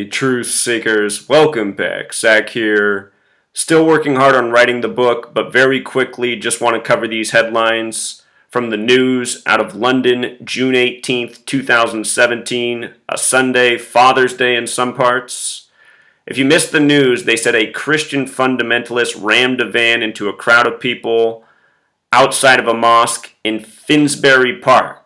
truth seekers, welcome back. Zach here. Still working hard on writing the book, but very quickly just want to cover these headlines from the news out of London, June 18th, 2017, a Sunday, Father's Day in some parts. If you missed the news, they said a Christian fundamentalist rammed a van into a crowd of people outside of a mosque in Finsbury Park.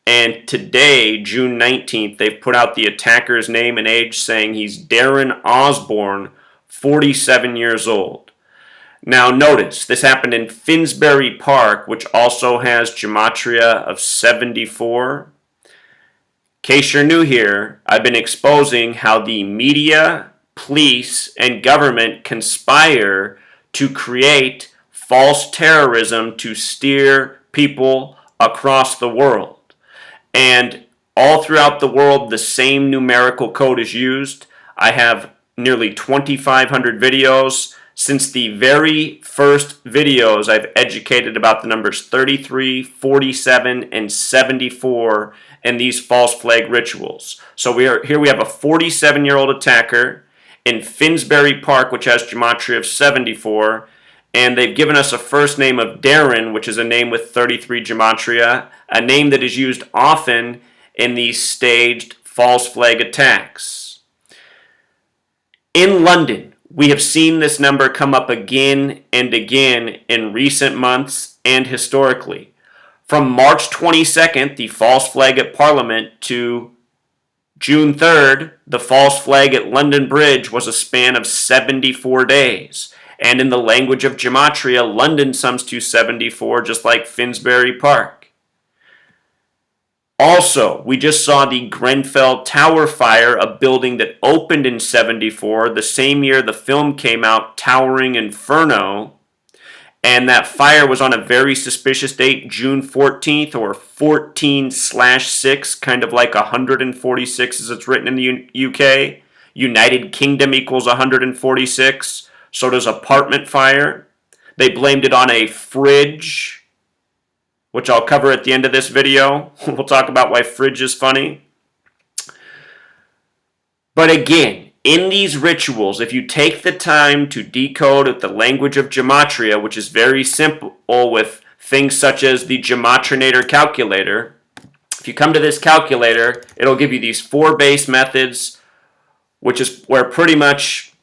And today, June 19th, they've put out the attacker's name and age, saying he's Darren Osborne, 47 years old. Now notice, this happened in Finsbury Park, which also has gematria of 74. In case you're new here, I've been exposing how the media, police, and government conspire to create false terrorism to steer people across the world. And all throughout the world, the same numerical code is used. I have nearly 2,500 videos. Since the very first videos, I've educated about the numbers 33, 47, and 74 and these false flag rituals. So we have a 47-year-old attacker in Finsbury Park, which has gematria of 74, and they've given us a first name of Darren, which is a name with 33 gematria, a name that is used often in these staged false flag attacks. In London, we have seen this number come up again and again in recent months and historically. From March 22nd, the false flag at Parliament, to June 3rd, the false flag at London Bridge was a span of 74 days. And in the language of gematria, London sums to 74, just like Finsbury Park. Also, we just saw the Grenfell Tower fire, a building that opened in 74, the same year the film came out, Towering Inferno. And that fire was on a very suspicious date, June 14th, or 14/6, kind of like 146 as it's written in the UK. United Kingdom equals 146. So does apartment fire. They blamed it on a fridge, which I'll cover at the end of this video. We'll talk about why fridge is funny. But again, in these rituals, if you take the time to decode the language of gematria, which is very simple with things such as the Gematrinator calculator, if you come to this calculator, it'll give you these 4 base methods, which is where pretty much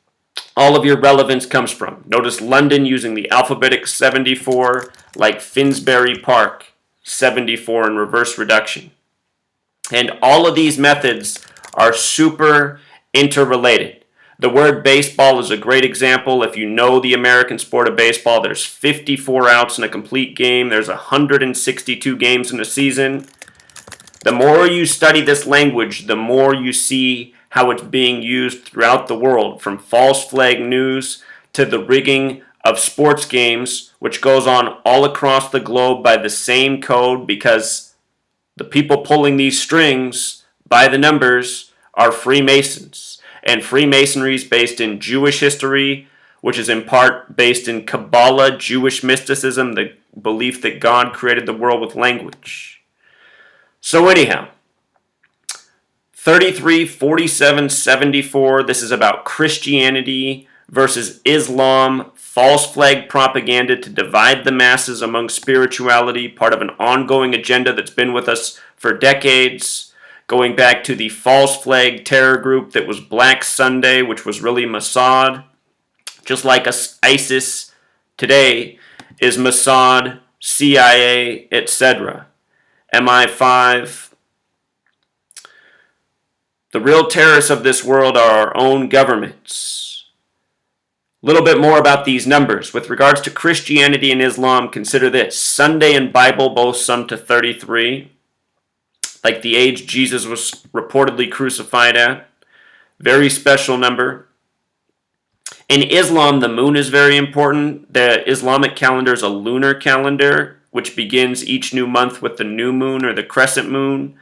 all of your relevance comes from. Notice London using the alphabetic 74, like Finsbury Park, 74 in reverse reduction. And all of these methods are super interrelated. The word baseball is a great example. If you know the American sport of baseball, there's 54 outs in a complete game. There's 162 games in a season. The more you study this language, the more you see how it's being used throughout the world, from false flag news to the rigging of sports games, which goes on all across the globe by the same code, because the people pulling these strings by the numbers are Freemasons. And Freemasonry is based in Jewish history, which is in part based in Kabbalah, Jewish mysticism, the belief that God created the world with language. So anyhow, 33, 47, 74, this is about Christianity versus Islam, false flag propaganda to divide the masses among spirituality, part of an ongoing agenda that's been with us for decades, going back to the false flag terror group that was Black Sunday, which was really Mossad, just like ISIS today is Mossad, CIA, etc. MI5. The real terrorists of this world are our own governments. A little bit more about these numbers. With regards to Christianity and Islam, consider this. Sunday and Bible both sum to 33, like the age Jesus was reportedly crucified at. Very special number. In Islam, the moon is very important. The Islamic calendar is a lunar calendar, which begins each new month with the new moon or the crescent moon.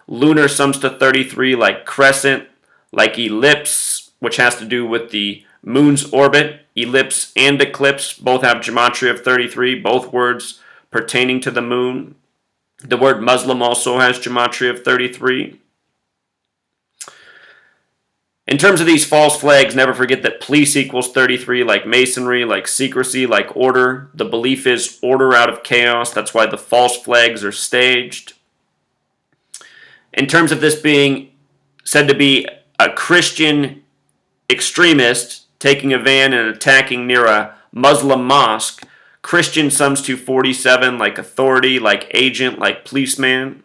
Lunar sums to 33, like crescent, like ellipse, which has to do with the moon's orbit. Ellipse and eclipse both have gematria of 33, both words pertaining to the moon. The word Muslim also has gematria of 33. In terms of these false flags, never forget that police equals 33, like masonry, like secrecy, like order. The belief is order out of chaos. That's why the false flags are staged. In terms of this being said to be a Christian extremist taking a van and attacking near a Muslim mosque, Christian sums to 47, like authority, like agent, like policeman.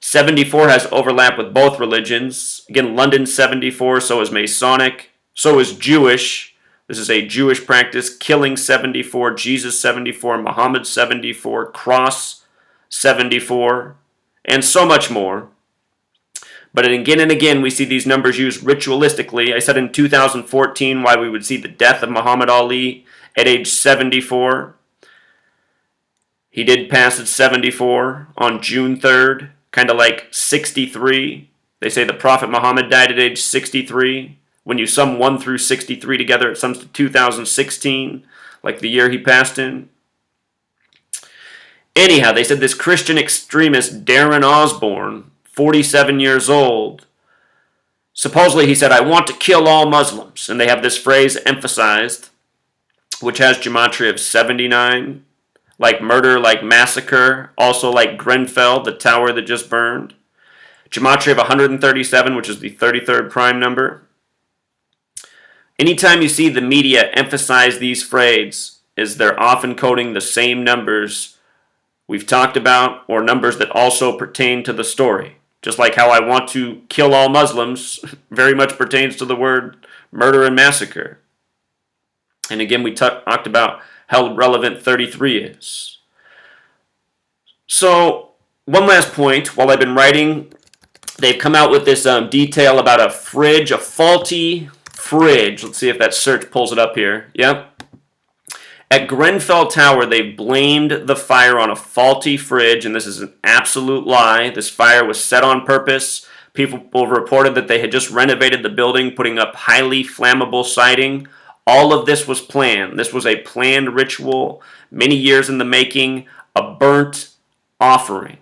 74 has overlap with both religions. Again, London 74, so is Masonic, so is Jewish. This is a Jewish practice. Killing 74, Jesus 74, Muhammad 74, Cross 74, and so much more. But again and again, we see these numbers used ritualistically. I said in 2014 why we would see the death of Muhammad Ali at age 74. He did pass at 74 on June 3rd. Kind of like 63. They say the Prophet Muhammad died at age 63. When you sum 1 through 63 together, it sums to 2016, like the year he passed in. Anyhow, they said this Christian extremist, Darren Osborne, 47 years old, supposedly he said, "I want to kill all Muslims." And they have this phrase emphasized, which has gematria of 79. Like murder, like massacre, also like Grenfell, the tower that just burned. Gematria of 137, which is the 33rd prime number. Anytime you see the media emphasize these phrases, they're often quoting the same numbers we've talked about, or numbers that also pertain to the story. Just like how I want to kill all Muslims very much pertains to the word murder and massacre. And again, we talked about how relevant 33 is. So, one last point. While I've been writing, they've come out with this detail about a fridge, a faulty fridge. Let's see if that search pulls it up here. Yep. At Grenfell Tower, they blamed the fire on a faulty fridge, and this is an absolute lie. This fire was set on purpose. People reported that they had just renovated the building, putting up highly flammable siding. All of this was planned. This was a planned ritual, many years in the making, a burnt offering.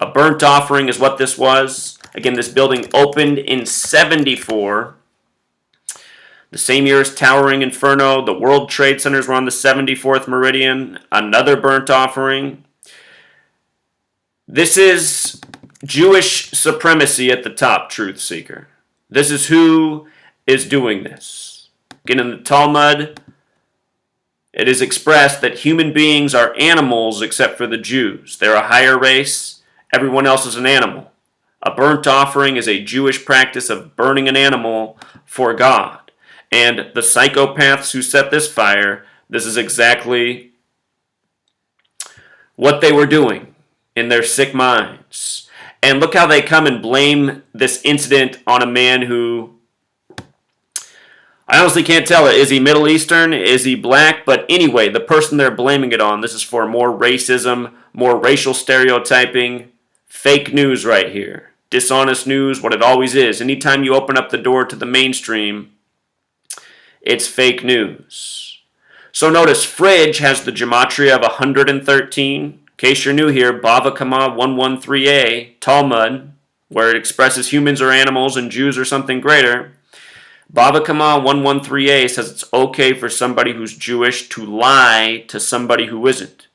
A burnt offering is what this was. Again, this building opened in 74. The same year as Towering Inferno, the World Trade Centers were on the 74th meridian. Another burnt offering. This is Jewish supremacy at the top, truth seeker. This is who is doing this. Again, in the Talmud, it is expressed that human beings are animals except for the Jews. They're a higher race. Everyone else is an animal. A burnt offering is a Jewish practice of burning an animal for God. And the psychopaths who set this fire, this is exactly what they were doing in their sick minds. And look how they come and blame this incident on a man who, I honestly can't tell it. Is he Middle Eastern? Is he black? But anyway, the person they're blaming it on, this is for more racism, more racial stereotyping, fake news right here. Dishonest news, what it always is. Anytime you open up the door to the mainstream, it's fake news. So notice, fridge has the gematria of 113. In case you're new here, Bava Kama 113a, Talmud, where it expresses humans are animals and Jews are something greater. Bava Kama 113a says it's okay for somebody who's Jewish to lie to somebody who isn't.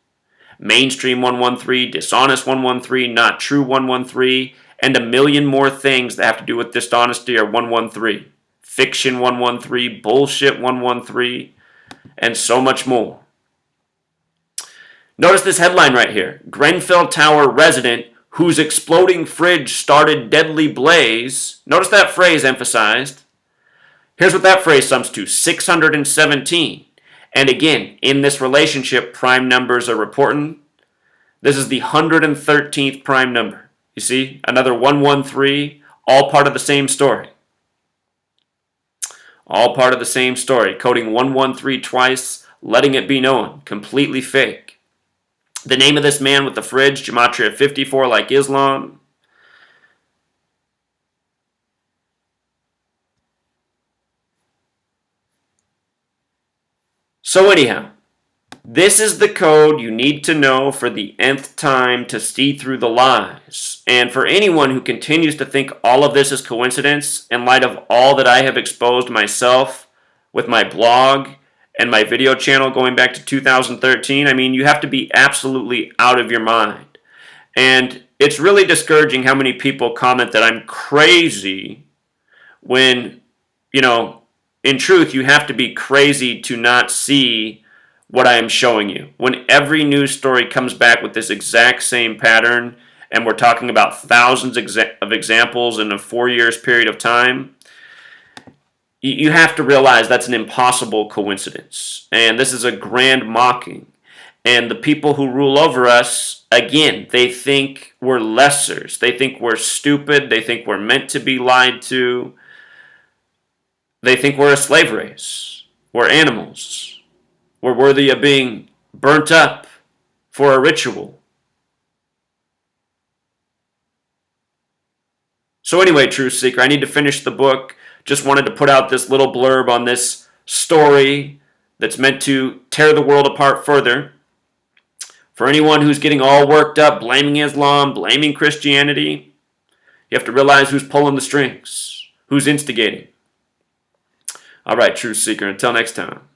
Mainstream 113, dishonest 113, not true 113, and a million more things that have to do with dishonesty are 113. Fiction 113, bullshit 113, and so much more. Notice this headline right here. Grenfell Tower resident whose exploding fridge started deadly blaze. Notice that phrase emphasized. Here's what that phrase sums to, 617. And again, in this relationship, prime numbers are important. This is the 113th prime number. You see, another 113, all part of the same story. All part of the same story. Coding 113 twice, letting it be known. Completely fake. The name of this man with the fridge, gematria 54 like Islam. So anyhow, This is the code you need to know for the nth time to see through the lies. And for anyone who continues to think all of this is coincidence, in light of all that I have exposed myself with my blog and my video channel going back to 2013, I mean, you have to be absolutely out of your mind. And it's really discouraging how many people comment that I'm crazy when, in truth, you have to be crazy to not see what I am showing you. When every news story comes back with this exact same pattern, and we're talking about thousands of examples in a 4 years period of time, you have to realize that's an impossible coincidence. And this is a grand mocking. And the people who rule over us, again, they think we're lessers. They think we're stupid. They think we're meant to be lied to. They think we're a slave race. We're animals. We're worthy of being burnt up for a ritual. So anyway, Truth Seeker, I need to finish the book. Just wanted to put out this little blurb on this story that's meant to tear the world apart further. For anyone who's getting all worked up, blaming Islam, blaming Christianity, you have to realize who's pulling the strings, who's instigating. All right, Truth Seeker, until next time.